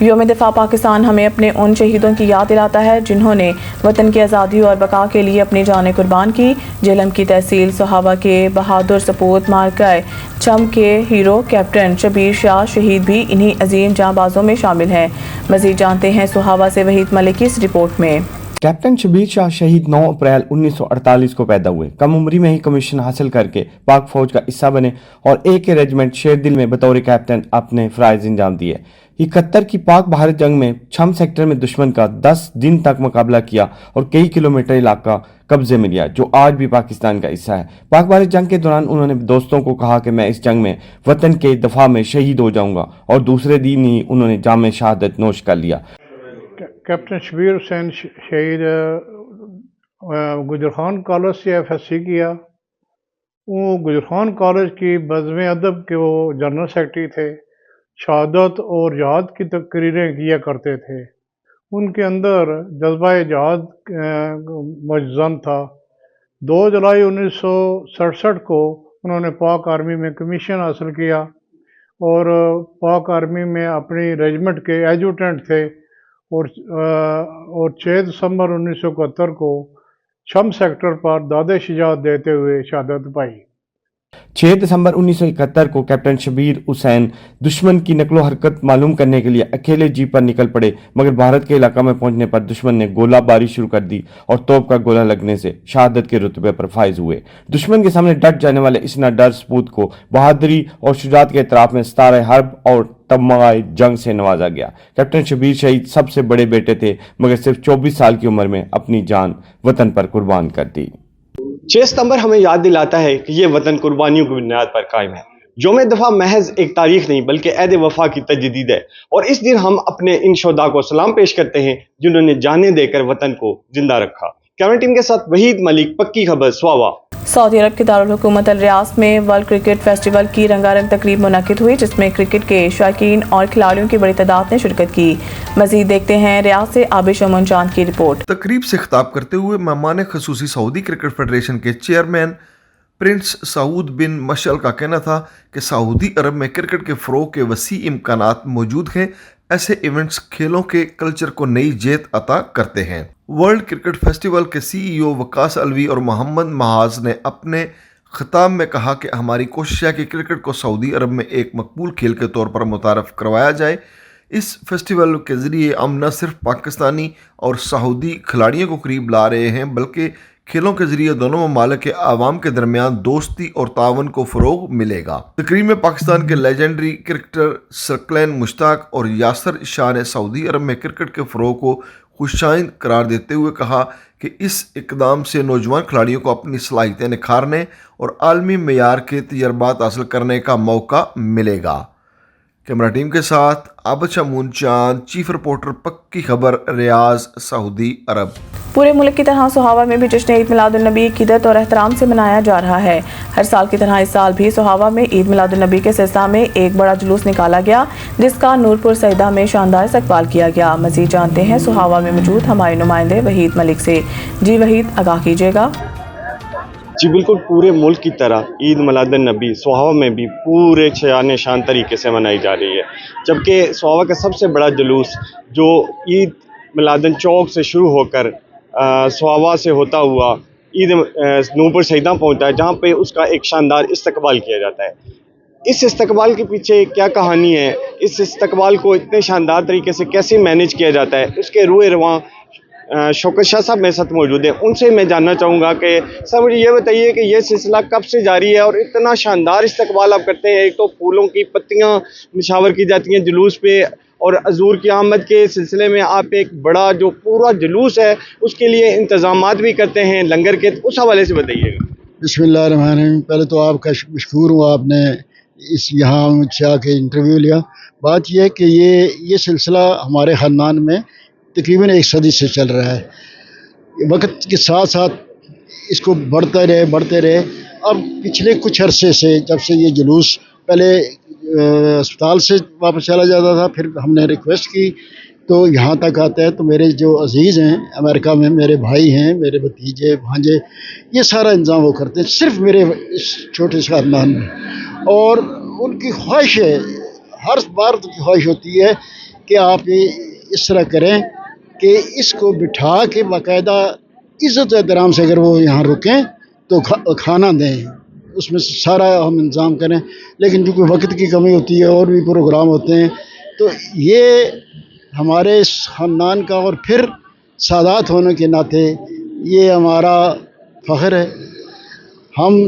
یوم دفاع پاکستان ہمیں اپنے ان شہیدوں کی یاد دلاتا ہے جنہوں نے وطن کی آزادی اور بقا کے لیے اپنی جانیں قربان کی۔ جہلم کی تحصیل صحابہ کے بہادر سپوت مارکہ چھم کے ہیرو کیپٹن شبیر شاہ شہید بھی انہی عظیم جاں بازوں میں شامل ہیں۔ مزید جانتے ہیں صحابہ سے وحید ملک کی اس رپورٹ میں۔ کیپٹن شبیر شاہ شہید 9 اپریل 1948 کو پیدا ہوئے۔ کم عمری میں ہی کمیشن حاصل کر کے پاک فوج کا حصہ بنے اور ایک ریجمنٹ شیردل میں بطور کیپٹن اپنے فرائض انجام دیے۔ 71 کی پاک بھارت جنگ میں چھم سیکٹر میں دشمن کا 10 دن تک مقابلہ کیا اور کئی کلومیٹر علاقہ قبضے میں لیا جو آج بھی پاکستان کا حصہ ہے۔ پاک بھارت جنگ کے دوران انہوں نے دوستوں کو کہا کہ میں اس جنگ میں وطن کے دفاع میں شہید ہو جاؤں گا اور دوسرے دن ہی انہوں نے جام شہادت نوش کر لیا۔ کیپٹن شبیر حسین شہید گجرخان کالج سے FSC کیا۔ وہ گجرخان کالج کی بزم ادب کے وہ جنرل سیکرٹری تھے۔ شہادت اور جہاد کی تقریریں کیا کرتے تھے۔ ان کے اندر جذبہ جہاد مجزن تھا۔ 2 جولائی 1967 کو انہوں نے پاک آرمی میں کمیشن حاصل کیا اور پاک آرمی میں اپنی ریجمنٹ کے ایڈجوٹنٹ تھے اور 6 دسمبر 1971 کو چھم سیکٹر پر داد شجاعت دیتے ہوئے شہادت پائی۔ 6 دسمبر 1971 کو کیپٹن شبیر حسین دشمن کی نقل و حرکت معلوم کرنے کے لیے اکیلے جیپ پر نکل پڑے، مگر بھارت کے علاقہ میں پہنچنے پر دشمن نے گولہ باری شروع کر دی اور توپ کا گولہ لگنے سے شہادت کے رتبے پر فائز ہوئے۔ دشمن کے سامنے ڈٹ جانے والے اس ناڈر سپوت کو بہادری اور شجاعت کے اعتراف میں ستارہ حرب اور تمغہ جنگ سے نوازا گیا۔ کیپٹن شبیر شہید سب سے بڑے بیٹے تھے مگر صرف 24 سال کی عمر میں اپنی جان وطن پر قربان کر دی۔ 6 ستمبر ہمیں یاد دلاتا ہے کہ یہ وطن قربانیوں کی بنیاد پر قائم ہے۔ یوم دفاع محض ایک تاریخ نہیں بلکہ عہد وفا کی تجدید ہے اور اس دن ہم اپنے ان شہداء کو سلام پیش کرتے ہیں جنہوں نے جانیں دے کر وطن کو زندہ رکھا۔ کیمرہ ٹیم کے ساتھ وحید ملک، پکی خبر، سواوا۔ سعودی عرب کے دارالحکومت الریاض میں ورلڈ کرکٹ فیسٹیول کی رنگا رنگ تقریب منعقد ہوئی جس میں کرکٹ کے شائقین اور کھلاڑیوں کی بڑی تعداد نے شرکت کی۔ مزید دیکھتے ہیں ریاض سے عابد شمعون چاند کی رپورٹ۔ تقریب سے خطاب کرتے ہوئے مہمان خصوصی سعودی کرکٹ فیڈریشن کے چیئرمین پرنس سعود بن مشعل کا کہنا تھا کہ سعودی عرب میں کرکٹ کے فروغ کے وسیع امکانات موجود ہیں۔ ایسے ایونٹس کھیلوں کے کلچر کو نئی جیت عطا کرتے ہیں۔ ورلڈ کرکٹ فیسٹیول کے CEO وقاص علوی اور محمد محاذ نے اپنے خطاب میں کہا کہ ہماری کوشش ہے کہ کرکٹ کو سعودی عرب میں ایک مقبول کھیل کے طور پر متعارف کروایا جائے۔ اس فیسٹیول کے ذریعے ہم نہ صرف پاکستانی اور سعودی کھلاڑیوں کو قریب لا رہے ہیں بلکہ کھیلوں کے ذریعے دونوں ممالک کے عوام کے درمیان دوستی اور تعاون کو فروغ ملے گا۔ تقریب میں پاکستان کے لیجنڈری کرکٹر ثقلین مشتاق اور یاسر شاہ نے سعودی عرب میں کرکٹ کے فروغ کو خوشائند قرار دیتے ہوئے کہا کہ اس اقدام سے نوجوان کھلاڑیوں کو اپنی صلاحیتیں نکھارنے اور عالمی معیار کے تجربات حاصل کرنے کا موقع ملے گا۔ کیمرہ ٹیم کے ساتھ عابد شمعون چاند، چیف رپورٹر، پکی خبر، ریاض، سعودی عرب۔ پورے ملک کی طرح صحابہ میں بھی جشن عید میلاد النبی عقیدت اور احترام سے منایا جا رہا ہے۔ ہر سال کی طرح اس سال بھی صحابہ میں عید میلاد النبی کے سلسلہ میں ایک بڑا جلوس نکالا گیا جس کا نورپور سیدہ میں شاندار استقبال کیا گیا۔ مزید جانتے ہیں صحابہ میں موجود ہمارے نمائندے وحید ملک سے۔ جی وحید، آگاہ کیجیے گا۔ جی بالکل، پورے ملک کی طرح عید میلاد النبی صحابہ میں بھی پورے شان شان طریقے سے منائی جا رہی ہے، جبکہ صحابہ کا سب سے بڑا جلوس جو عید میلادن چوک سے شروع ہو کر صحابہ سے ہوتا ہوا عید نورپور سیدہ پہنچتا ہے جہاں پہ اس کا ایک شاندار استقبال کیا جاتا ہے۔ اس استقبال کے پیچھے کیا کہانی ہے، اس استقبال کو اتنے شاندار طریقے سے کیسے مینیج کیا جاتا ہے، اس کے روئے رواں شوکت شاہ صاحب میرے ساتھ موجود ہیں۔ ان سے میں جاننا چاہوں گا کہ سر مجھے یہ بتائیے کہ یہ سلسلہ کب سے جاری ہے اور اتنا شاندار استقبال آپ کرتے ہیں۔ ایک تو پھولوں کی پتیاں نشاور کی جاتی ہیں جلوس پہ، اور حضور کی آمد کے سلسلے میں آپ ایک بڑا جو پورا جلوس ہے اس کے لیے انتظامات بھی کرتے ہیں لنگر کے، اس حوالے سے بتائیے گا۔ بسم اللہ الرحمن الرحیم۔ پہلے تو آپ کا مشکور ہوں، آپ نے یہاں مجھ سے آ کے انٹرویو لیا۔ بات یہ ہے کہ یہ سلسلہ ہمارے خاندان میں تقریباً 1 صدی سے چل رہا ہے۔ وقت کے ساتھ ساتھ اس کو بڑھتے رہے۔ اب پچھلے کچھ عرصے سے جب سے یہ جلوس پہلے اسپتال سے واپس چلا جاتا تھا، پھر ہم نے ریکویسٹ کی تو یہاں تک آتا ہے، تو میرے جو عزیز ہیں امریکہ میں، میرے بھائی ہیں، میرے بھتیجے بھانجے، یہ سارا انتظام وہ کرتے ہیں صرف میرے اس چھوٹے سے خاندان میں۔ اور ان کی خواہش ہے، ہر بار کی خواہش ہوتی ہے کہ آپ یہ اس طرح کریں کہ اس کو بٹھا کے باقاعدہ عزت و احترام سے اگر وہ یہاں رکیں تو کھانا دیں، اس میں سارا ہم انتظام کریں، لیکن چونکہ وقت کی کمی ہوتی ہے اور بھی پروگرام ہوتے ہیں، تو یہ ہمارے اس خاندان کا اور پھر سادات ہونے کے ناطے یہ ہمارا فخر ہے۔ ہم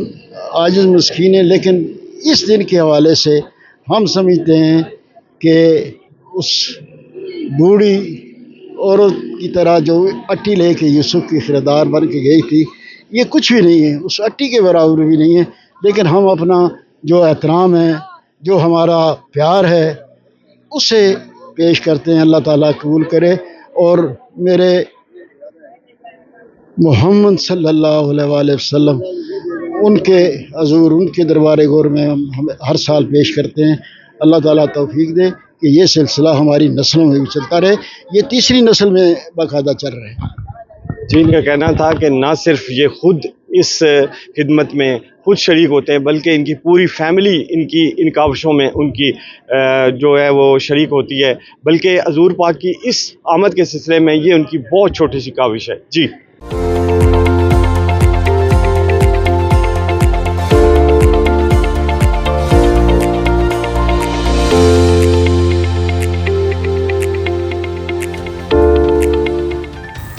عاجز مسکین ہیں، لیکن اس دن کے حوالے سے ہم سمجھتے ہیں کہ اس بوڑھی عورت کی طرح جو اٹی لے کے یوسف کی خریدار بن کے گئی تھی، یہ کچھ بھی نہیں ہے، اس اٹی کے برابر بھی نہیں ہے، لیکن ہم اپنا جو احترام ہے، جو ہمارا پیار ہے، اسے پیش کرتے ہیں۔ اللہ تعالیٰ قبول کرے اور میرے محمد صلی اللہ علیہ وآلہ وسلم ان کے حضور، ان کے دربار گور میں ہم ہر سال پیش کرتے ہیں۔ اللہ تعالیٰ توفیق دے کہ یہ سلسلہ ہماری نسلوں میں بھی چلتا رہے، یہ تیسری نسل میں باقاعدہ چل رہے ہیں۔ جی، ان کا کہنا تھا کہ نہ صرف یہ خود اس خدمت میں خود شریک ہوتے ہیں، بلکہ ان کی پوری فیملی ان کاوشوں میں ان کی جو ہے وہ شریک ہوتی ہے، بلکہ حضور پاک کی اس آمد کے سلسلے میں یہ ان کی بہت چھوٹی سی کاوش ہے۔ جی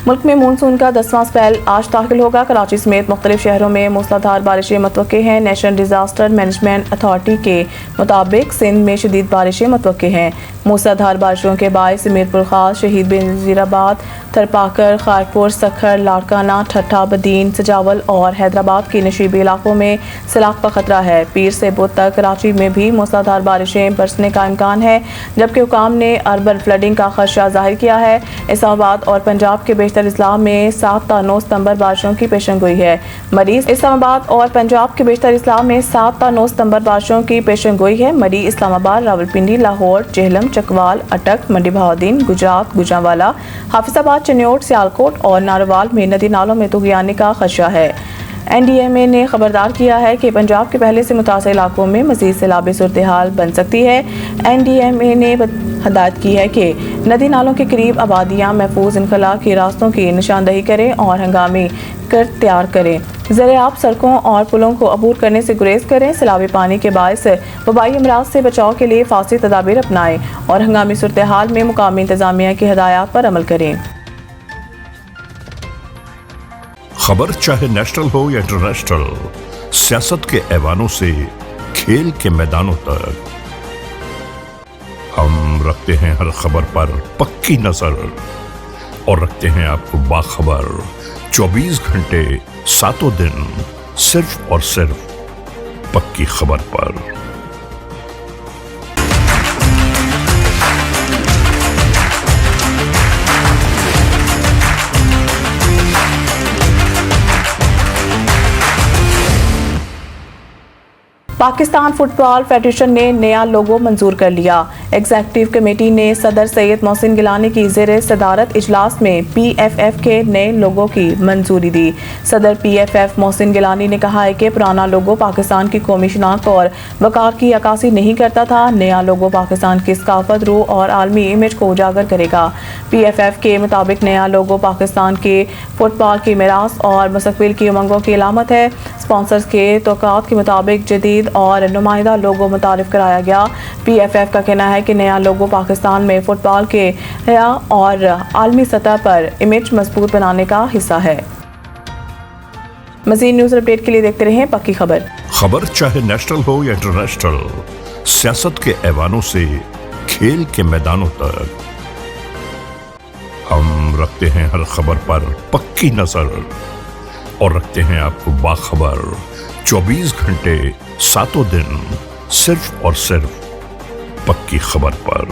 ملک میں مونسون کا 10واں سپیل آج داخل ہوگا۔ کراچی سمیت مختلف شہروں میں موسلادھار بارشیں متوقع ہیں۔ نیشنل ڈیزاسٹر مینجمنٹ اتھارٹی کے مطابق سندھ میں شدید بارشیں متوقع ہیں۔ موسلادھار بارشوں کے باعث میرپور خاص، شہید بنظیر آباد، تھرپاکر، خارپور، سکھر، لاڑکانہ، ٹھٹھہ، بدین، سجاول اور حیدرآباد کے نشیبی علاقوں میں سیلاب کا خطرہ ہے۔ پیر سے بدھ تک کراچی میں بھی موسلادھار بارشیں برسنے کا امکان ہے، جبکہ حکام نے اربن فلڈنگ کا خدشہ ظاہر کیا ہے۔ اسلام آباد اور پنجاب کے بیشتر اضلاع میں 7 تا 9 ستمبر بارشوں کی پیشن گوئی ہے۔ مریض اسلام آباد اور پنجاب کے بیشتر اضلاع میں 7 تا 9 ستمبر بارشوں کی پیشن گوئی ہے۔ مری، اسلام آباد، راولپنڈی، لاہور، جہلم، چکوال، اٹک، منڈی بہاؤدین، گجرات، گوجرانوالا، حافظ آباد، چنیوٹ، سیالکوٹ اور ناروال میں ندی نالوں میں طغیانے کا خدشہ ہے۔ این ڈی ایم اے نے خبردار کیا ہے کہ پنجاب کے پہلے سے متاثرہ علاقوں میں مزید سیلابی صورتحال بن سکتی ہے۔ این ڈی ایم اے نے ہدایت کی ہے کہ ندی نالوں کے قریب آبادیاں محفوظ انخلاء کے راستوں کی نشاندہی کریں اور ہنگامی کر تیار کریں۔ زیرآب سڑکوں اور پلوں کو عبور کرنے سے گریز کریں۔ سیلابی پانی کے باعث وبائی امراض سے بچاؤ کے لیے فاصلی تدابیر اپنائیں اور ہنگامی صورتحال میں مقامی انتظامیہ کی ہدایات پر عمل کریں۔ خبر چاہے نیشنل ہو یا انٹرنیشنل، سیاست کے ایوانوں سے کھیل کے میدانوں تک، ہم رکھتے ہیں ہر خبر پر پکی نظر اور رکھتے ہیں آپ کو باخبر 24 گھنٹے 7 دن، صرف اور صرف پکی خبر پر۔ پاکستان فٹ بال فیڈریشن نے نیا لوگو منظور کر لیا۔ ایگزیکٹو کمیٹی نے صدر سید محسن گیلانی کی زیر صدارت اجلاس میں پی ایف ایف کے نئے لوگو کی منظوری دی۔ صدر پی ایف ایف محسن گیلانی نے کہا ہے کہ پرانا لوگو پاکستان کی قومی شناخت اور وقار کی عکاسی نہیں کرتا تھا۔ نیا لوگو پاکستان کی ثقافت، روح اور عالمی امیج کو اجاگر کرے گا۔ پی ایف ایف کے مطابق نیا لوگو پاکستان کے فٹ بال کی میراث اور مستقبل کی امنگوں کی علامت ہے۔ اسپانسرز کے توقعات کے مطابق جدید اور نمائندہ لوگو متعارف کرایا گیا۔ پی ایف ایف کا کہنا ہے کہ نیا لوگو پاکستان میں فٹ بال کے حیا اور عالمی سطح پر امیج مضبوط بنانے کا حصہ ہے۔ مزید نیوز اپڈیٹ کے لیے دیکھتے رہیں پکی خبر۔ خبر چاہے نیشنل ہو یا انٹرنیشنل، سیاست کے ایوانوں سے کھیل کے میدانوں تک، ہم رکھتے ہیں ہر خبر پر پکی نظر اور رکھتے ہیں آپ کو باخبر 24 گھنٹے 7 دن، صرف اور صرف پکی خبر پر۔